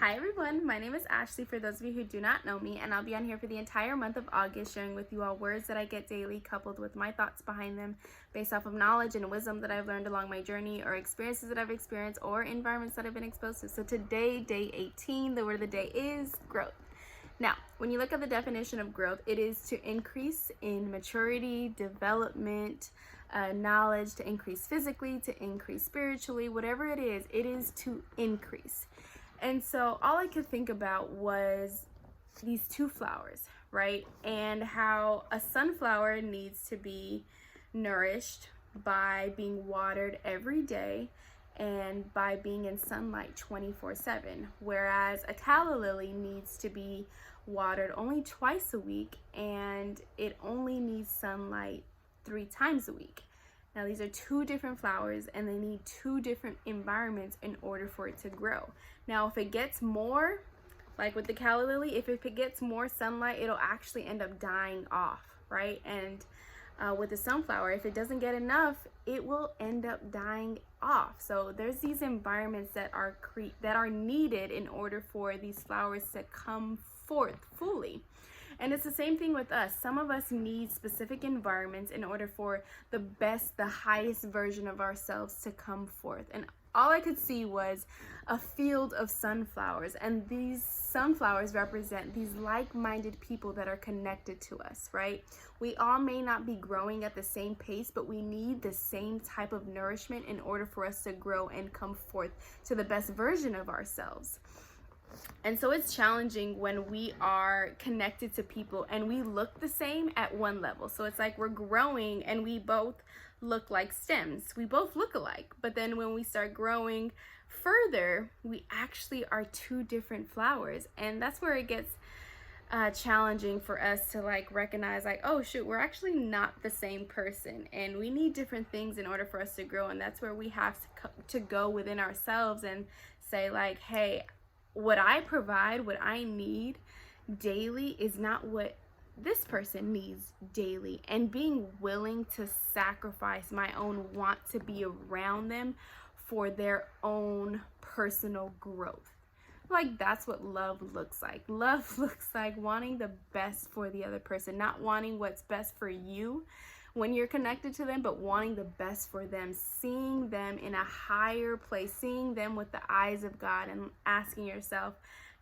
Hi everyone, my name is Ashley for those of you who do not know me, and I'll be on here for the entire month of August sharing with you all words that I get daily coupled with my thoughts behind them based off of knowledge and wisdom that I've learned along my journey or experiences that I've experienced or environments that I've been exposed to. So today, day 18, the word of the day is growth. Now, when you look at the definition of growth, it is to increase in maturity, development, knowledge, to increase physically, to increase spiritually, whatever it is to increase. And so all I could think about was these two flowers, right? And how a sunflower needs to be nourished by being watered every day and by being in sunlight 24/7, whereas a calla lily needs to be watered only twice a week and it only needs sunlight 3 times a week. Now, these are two different flowers and they need two different environments in order for it to grow. Now, if it gets more, like with the calla lily, if it gets more sunlight, it'll actually end up dying off, right? And with the sunflower, if it doesn't get enough, it will end up dying off. So there's these environments that are needed in order for these flowers to come forth fully. And it's the same thing with us. Some of us need specific environments in order for the best, the highest version of ourselves to come forth. And all I could see was a field of sunflowers, and these sunflowers represent these like-minded people that are connected to us, right? We all may not be growing at the same pace, but we need the same type of nourishment in order for us to grow and come forth to the best version of ourselves. And so it's challenging when we are connected to people and we look the same at one level. So it's like we're growing and we both look like stems. We both look alike. But then when we start growing further, we actually are two different flowers. And that's where it gets challenging for us to recognize oh shoot, we're actually not the same person and we need different things in order for us to grow. And that's where we have to go within ourselves and say hey, what I provide, what I need daily is not what this person needs daily. And being willing to sacrifice my own want to be around them for their own personal growth. That's what love looks like. Love looks like wanting the best for the other person, not wanting what's best for you when you're connected to them, but wanting the best for them, seeing them in a higher place, seeing them with the eyes of God and asking yourself,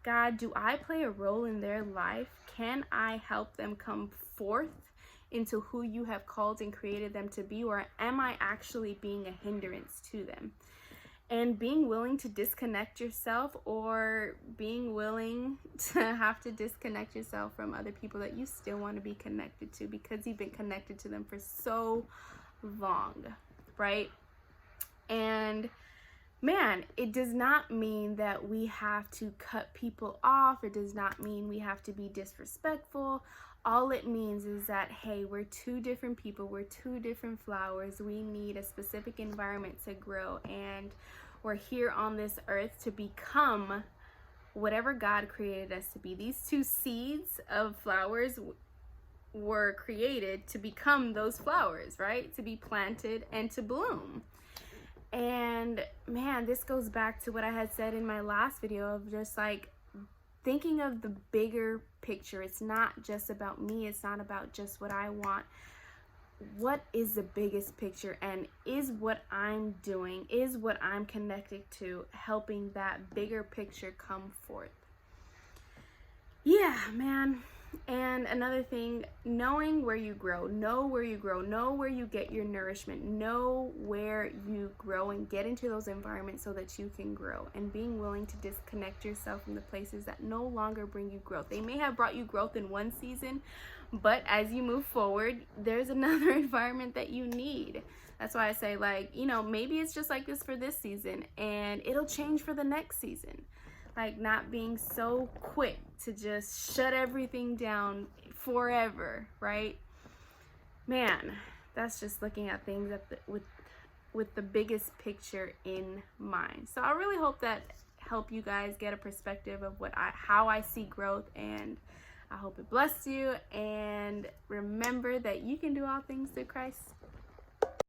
God, do I play a role in their life? Can I help them come forth into who you have called and created them to be, or am I actually being a hindrance to them? And being willing to disconnect yourself, or being willing to have to disconnect yourself from other people that you still want to be connected to because you've been connected to them for so long, right? And man, it does not mean that we have to cut people off. It does not mean we have to be disrespectful. All it means is that, hey, we're two different people. We're two different flowers. We need a specific environment to grow. And we're here on this earth to become whatever God created us to be. These two seeds of flowers were created to become those flowers, right? To be planted and to bloom. And man, this goes back to what I had said in my last video of just thinking of the bigger picture. It's not just about me. It's not about just what I want. What is the biggest picture? And is what I'm doing, is what I'm connected to, helping that bigger picture come forth? Yeah, man. And another thing, knowing where you grow, know where you grow, know where you get your nourishment, know where you grow and get into those environments so that you can grow, and being willing to disconnect yourself from the places that no longer bring you growth. They may have brought you growth in one season, but as you move forward, there's another environment that you need. That's why I say maybe it's just like this for this season and it'll change for the next season. Not being so quick to just shut everything down forever, right? Man, that's just looking at things with the biggest picture in mind. So I really hope that help you guys get a perspective of how I see growth, and I hope it blessed you. And remember that you can do all things through Christ.